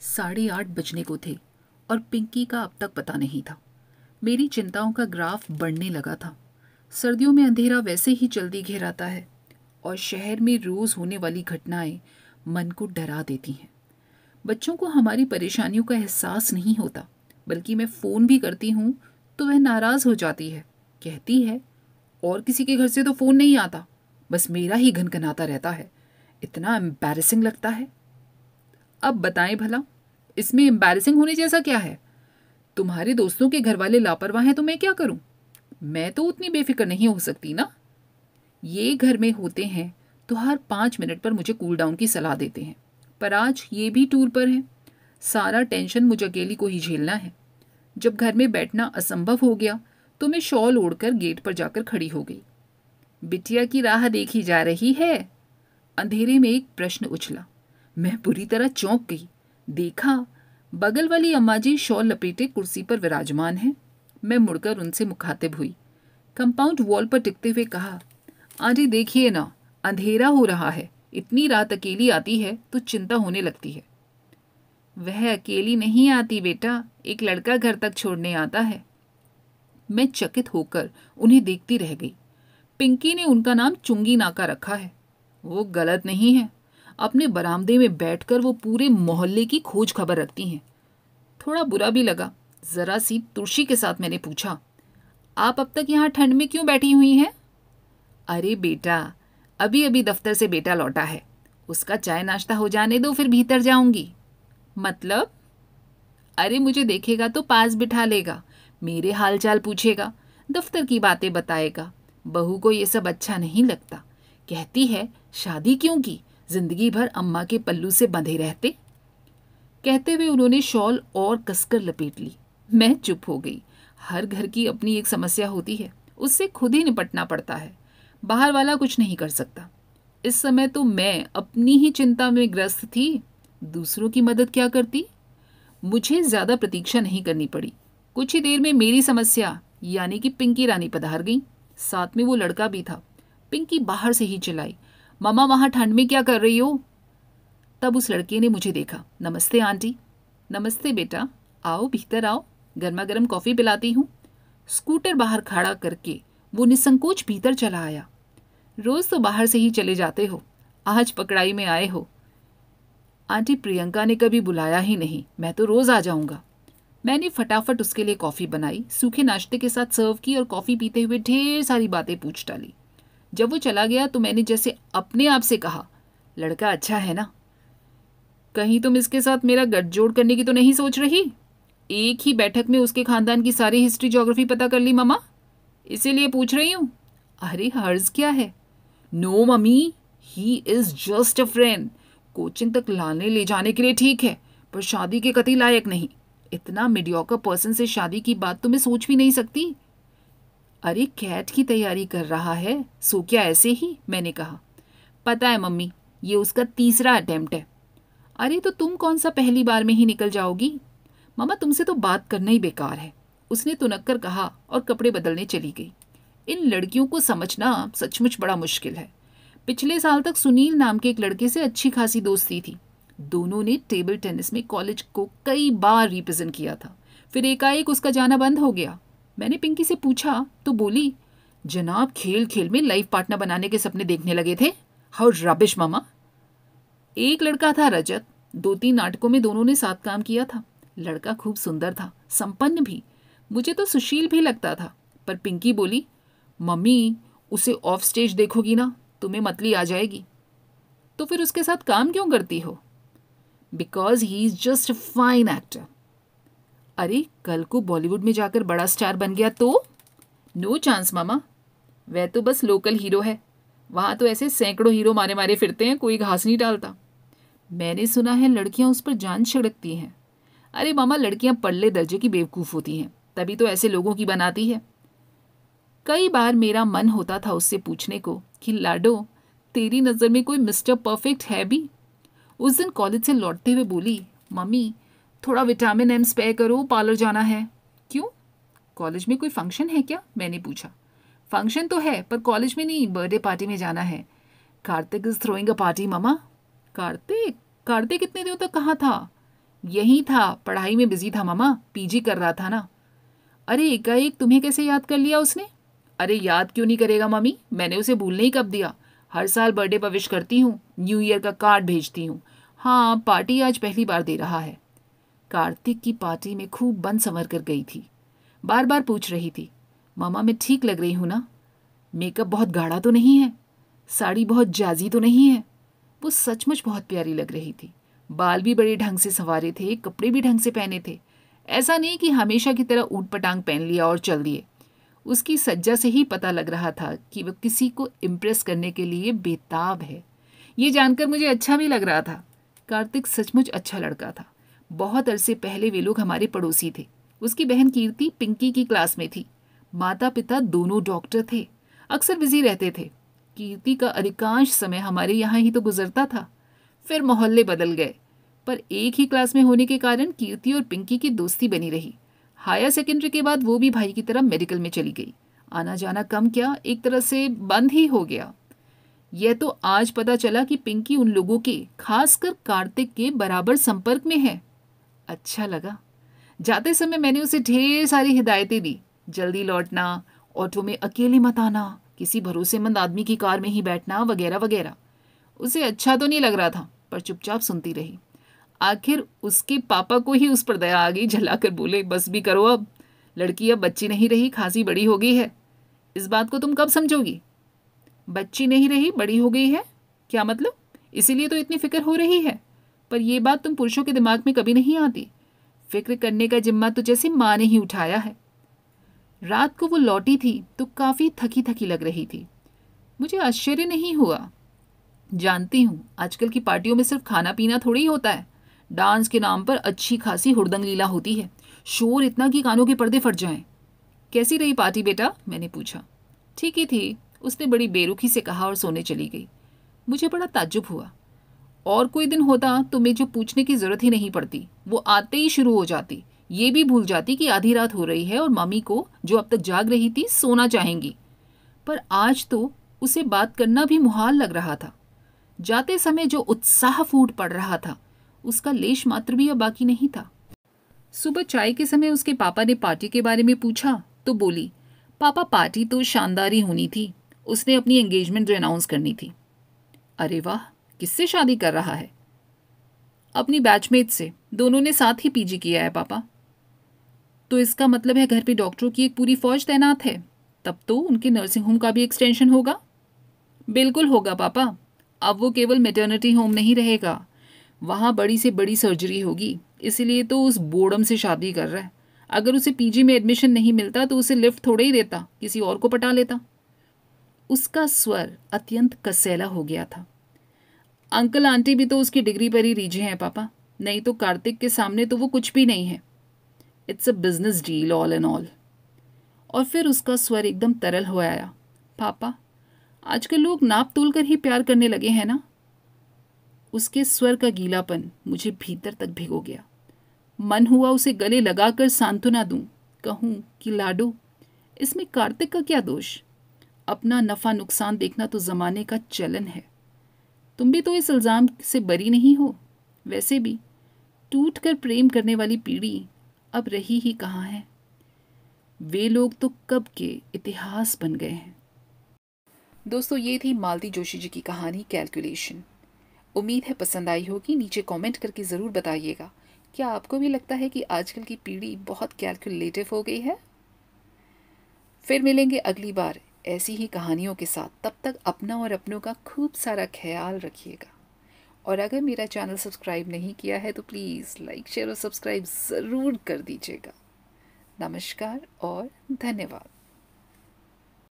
8:30 बजने को थे और पिंकी का अब तक पता नहीं था। मेरी चिंताओं का ग्राफ बढ़ने लगा था। सर्दियों में अंधेरा वैसे ही जल्दी घेराता है और शहर में रोज होने वाली घटनाएं मन को डरा देती हैं। बच्चों को हमारी परेशानियों का एहसास नहीं होता, बल्कि मैं फ़ोन भी करती हूँ तो वह नाराज़ हो जाती है। कहती है, और किसी के घर से तो फ़ोन नहीं आता, बस मेरा ही घनघनाता रहता है। इतना एम्बैरेसिंग लगता है। अब बताएं भला, इसमें एम्बैरेसिंग होने जैसा क्या है? तुम्हारे दोस्तों के घर वाले लापरवाह हैं तो मैं क्या करूं? मैं तो उतनी बेफिक्र नहीं हो सकती ना। ये घर में होते हैं तो हर 5 मिनट पर मुझे कूल डाउन की सलाह देते हैं, पर आज ये भी टूर पर हैं। सारा टेंशन मुझे अकेली को ही झेलना है। जब घर में बैठना असंभव हो गया तो मैं शॉल ओढ़कर गेट पर जाकर खड़ी हो गई। बिटिया की राह देखी जा रही है? अंधेरे में एक प्रश्न उछला। मैं बुरी तरह चौंक गई। देखा, बगल वाली अम्मा जी शॉल लपेटे कुर्सी पर विराजमान हैं। मैं मुड़कर उनसे मुखातिब हुई। कंपाउंड वॉल पर टिकते हुए कहा, आंटी देखिए ना, अंधेरा हो रहा है। इतनी रात अकेली आती है तो चिंता होने लगती है। वह अकेली नहीं आती बेटा, एक लड़का घर तक छोड़ने आता है। मैं चकित होकर उन्हें देखती रह गई। पिंकी ने उनका नाम चुंगी नाका रखा है। वो गलत नहीं है। अपने बरामदे में बैठकर वो पूरे मोहल्ले की खोज खबर रखती हैं। थोड़ा बुरा भी लगा। जरा सी तुर्शी के साथ मैंने पूछा, आप अब तक यहाँ ठंड में क्यों बैठी हुई हैं? अरे बेटा, अभी अभी दफ्तर से बेटा लौटा है, उसका चाय नाश्ता हो जाने दो, फिर भीतर जाऊंगी। मतलब? अरे मुझे देखेगा तो पास बिठा लेगा, मेरे हालचाल पूछेगा, दफ्तर की बातें बताएगा। बहू को ये सब अच्छा नहीं लगता। कहती है शादी क्यों की, जिंदगी भर अम्मा के पल्लू से बंधे रहते। कहते हुए उन्होंने शॉल और कसकर लपेट ली। मैं चुप हो गई। हर घर की अपनी एक समस्या होती है, उससे खुद ही निपटना पड़ता है। बाहर वाला कुछ नहीं कर सकता। इस समय तो मैं अपनी ही चिंता में ग्रस्त थी, दूसरों की मदद क्या करती। मुझे ज्यादा प्रतीक्षा नहीं करनी पड़ी। कुछ ही देर में मेरी समस्या यानी कि पिंकी रानी पधार गई। साथ में वो लड़का भी था। पिंकी बाहर से ही चिल्लाई, मामा वहां ठंड में क्या कर रही हो? तब उस लड़के ने मुझे देखा। नमस्ते आंटी। नमस्ते बेटा, आओ भीतर आओ, गर्मा गर्म कॉफी पिलाती हूँ। स्कूटर बाहर खड़ा करके वो निसंकोच भीतर चला आया। रोज तो बाहर से ही चले जाते हो, आज पकड़ाई में आए हो। आंटी प्रियंका ने कभी बुलाया ही नहीं, मैं तो रोज आ जाऊंगा। मैंने फटाफट उसके लिए कॉफी बनाई, सूखे नाश्ते के साथ सर्व की और कॉफी पीते हुए ढेर सारी बातें पूछ डाली। जब वो चला गया तो मैंने जैसे अपने आप से कहा, लड़का अच्छा है ना? कहीं तुम इसके साथ मेरा गठजोड़ करने की तो नहीं सोच रही? एक ही बैठक में उसके खानदान की सारी हिस्ट्री ज्योग्राफी पता कर ली मामा, इसीलिए पूछ रही हूँ। अरे हर्ज क्या है? No mummy, he is just a friend. Coaching तक लाने ले जाने के लिए ठीक है, पर शादी के कतई लायक नहीं। इतना मीडियोकर पर्सन से शादी की बात तो मैं सोच भी नहीं सकती। अरे कैट की तैयारी कर रहा है, सो क्या ऐसे ही? मैंने कहा। पता है मम्मी, ये उसका तीसरा अटेम्प्ट है। अरे तो तुम कौन सा पहली बार में ही निकल जाओगी? मामा तुमसे तो बात करना ही बेकार है, उसने तुनक कर कहा और कपड़े बदलने चली गई। इन लड़कियों को समझना सचमुच बड़ा मुश्किल है। पिछले साल तक सुनील नाम के एक लड़के से अच्छी खासी दोस्ती थी। दोनों ने टेबल टेनिस में कॉलेज को कई बार रिप्रेजेंट किया था। फिर एकाएक उसका जाना बंद हो गया। मैंने पिंकी से पूछा तो बोली, जनाब खेल खेल में लाइफ पार्टनर बनाने के सपने देखने लगे थे। हाउ रबिश मामा। एक लड़का था रजत, 2-3 नाटकों में दोनों ने साथ काम किया था। लड़का खूब सुंदर था, संपन्न भी। मुझे तो सुशील भी लगता था, पर पिंकी बोली, मम्मी उसे ऑफ स्टेज देखोगी ना, तुम्हें मतली आ जाएगी। तो फिर उसके साथ काम क्यों करती हो? Because he is just a fine actor. अरे कल को बॉलीवुड में जाकर बड़ा स्टार बन गया तो? नो चांस मामा, वह तो बस लोकल हीरो है। वहां तो ऐसे सैकड़ों हीरो मारे मारे फिरते हैं, कोई घास नहीं डालता। मैंने सुना है लड़कियां उस पर जान छिड़कती हैं। अरे मामा, लड़कियां पल्ले दर्जे की बेवकूफ होती हैं, तभी तो ऐसे लोगों की बनाती है। कई बार मेरा मन होता था उससे पूछने को कि लाडो, तेरी नज़र में कोई मिस्टर परफेक्ट है भी? उस दिन कॉलेज से लौटते हुए बोली, मम्मी थोड़ा विटामिन एम स्पेयर करो, पार्लर जाना है। क्यों, कॉलेज में कोई फंक्शन है क्या? मैंने पूछा। फंक्शन तो है, पर कॉलेज में नहीं, बर्थडे पार्टी में जाना है। Kartik is throwing a party मामा। कार्तिक? कार्तिक इतने दिनों तक कहाँ था? यही था, पढ़ाई में बिजी था मामा, पीजी कर रहा था ना। अरे एकाएक तुम्हें कैसे याद कर लिया उसने? अरे याद क्यों नहीं करेगा मम्मी, मैंने उसे भूलने ही कब दिया। हर साल बर्थडे पर विश करती हूँ, न्यू ईयर का कार्ड भेजती हूँ। हाँ, पार्टी आज पहली बार दे रहा है। कार्तिक की पार्टी में खूब बन संवर कर गई थी। बार बार पूछ रही थी, मामा मैं ठीक लग रही हूँ ना? मेकअप बहुत गाढ़ा तो नहीं है? साड़ी बहुत जाजी तो नहीं है? वो सचमुच बहुत प्यारी लग रही थी। बाल भी बड़े ढंग से संवारे थे, कपड़े भी ढंग से पहने थे। ऐसा नहीं कि हमेशा की तरह ऊट पटांग पहन लिया और चल दिए। उसकी सज्जा से ही पता लग रहा था कि वह किसी को इम्प्रेस करने के लिए बेताब है। ये जानकर मुझे अच्छा भी लग रहा था। कार्तिक सचमुच अच्छा लड़का था। बहुत अरसे पहले वे लोग हमारे पड़ोसी थे। उसकी बहन कीर्ति पिंकी की क्लास में थी। माता पिता दोनों डॉक्टर थे, अक्सर बिजी रहते थे। कीर्ति का अधिकांश समय हमारे यहाँ ही तो गुजरता था। फिर मोहल्ले बदल गए, पर एक ही क्लास में होने के कारण कीर्ति और पिंकी की दोस्ती बनी रही। हायर सेकेंडरी के बाद वो भी भाई की तरह मेडिकल में चली गई। आना जाना कम क्या, एक तरह से बंद ही हो गया। यह तो आज पता चला कि पिंकी उन लोगों के, खासकर कार्तिक के बराबर संपर्क में है। अच्छा लगा। जाते समय मैंने उसे ढेर सारी हिदायतें दी। जल्दी लौटना, ऑटो में अकेले मत आना, किसी भरोसेमंद आदमी की कार में ही बैठना, वगैरह वगैरह। उसे अच्छा तो नहीं लग रहा था, पर चुपचाप सुनती रही। आखिर उसके पापा को ही उस पर दया आ गई, झल्लाकर बोले, बस भी करो अब, लड़की अब बच्ची नहीं रही, खासी बड़ी हो गई है। इस बात को तुम कब समझोगी? बच्ची नहीं रही, बड़ी हो गई है? क्या मतलब? इसीलिए तो इतनी फिक्र हो रही है। पर यह बात तुम पुरुषों के दिमाग में कभी नहीं आती। फिक्र करने का जिम्मा तो जैसे माँ ने ही उठाया है। रात को वो लौटी थी तो काफ़ी थकी थकी लग रही थी। मुझे आश्चर्य नहीं हुआ। जानती हूँ, आजकल की पार्टियों में सिर्फ खाना पीना थोड़ी ही होता है। डांस के नाम पर अच्छी खासी हुड़दंग लीला होती है। शोर इतना कि कानों के पर्दे फट जाएं। कैसी रही पार्टी बेटा? मैंने पूछा। ठीक ही थी, उसने बड़ी बेरुखी से कहा और सोने चली गई। मुझे बड़ा ताज्जुब हुआ। और कोई दिन होता तो मैं जो पूछने की जरूरत ही नहीं पड़ती, वो आते ही शुरू हो जाती। ये भी भूल जाती कि आधी रात हो रही है और मम्मी को, जो अब तक जाग रही थी, सोना चाहेंगी। पर आज तो उसे बात करना भी मुहाल लग रहा था। जाते समय जो उत्साह फूट पड़ रहा था, उसका लेश मात्र भी अब बाकी नहीं था। सुबह चाय के समय उसके पापा ने पार्टी के बारे में पूछा तो बोली, पापा पार्टी तो शानदार ही होनी थी, उसने अपनी एंगेजमेंट अनाउंस करनी थी। अरे वाह, किससे शादी कर रहा है? अपनी बैचमेट से, दोनों ने साथ ही पीजी किया है पापा। तो इसका मतलब है घर पे डॉक्टरों की एक पूरी फौज तैनात है। तब तो उनके नर्सिंग होम का भी एक्सटेंशन होगा। बिल्कुल होगा पापा। अब वो केवल मैटरनिटी होम नहीं रहेगा, वहाँ बड़ी से बड़ी सर्जरी होगी। इसीलिए तो उस बोर्डम से शादी कर रहा है। अगर उसे पीजी में एडमिशन नहीं मिलता तो उसे लिफ्ट थोड़े ही देता, किसी और को पटा लेता। उसका स्वर अत्यंत कसैला हो गया था। अंकल आंटी भी तो उसकी डिग्री पर ही रीझे हैं पापा, नहीं तो कार्तिक के सामने तो वो कुछ भी नहीं है। It's a business deal all and all. और फिर उसका स्वर एकदम तरल हो आया। पापा, आजकल लोग नाप तोल कर ही प्यार करने लगे हैं ना? उसके स्वर का गीलापन मुझे भीतर तक भिगो गया। मन हुआ उसे गले लगाकर सांत्वना दूं, कहूं कि लाडो, इसमें कार्तिक का क्या दोष? अपना नफा नुकसान देखना तो जमाने का चलन है। तुम भी तो इस इल्जाम से बरी नहीं हो। वैसे भी टूट कर प्रेम करने वाली पीढ़ी अब रही ही कहाँ है। वे लोग तो कब के इतिहास बन गए हैं। दोस्तों, ये थी मालती जोशी जी की कहानी कैलकुलेशन। उम्मीद है पसंद आई होगी। नीचे कमेंट करके ज़रूर बताइएगा, क्या आपको भी लगता है कि आजकल की पीढ़ी बहुत कैलकुलेटिव हो गई है? फिर मिलेंगे अगली बार ऐसी ही कहानियों के साथ। तब तक अपना और अपनों का खूब सारा ख्याल रखिएगा। और अगर मेरा चैनल सब्सक्राइब नहीं किया है तो प्लीज़ लाइक शेयर और सब्सक्राइब ज़रूर कर दीजिएगा। नमस्कार और धन्यवाद।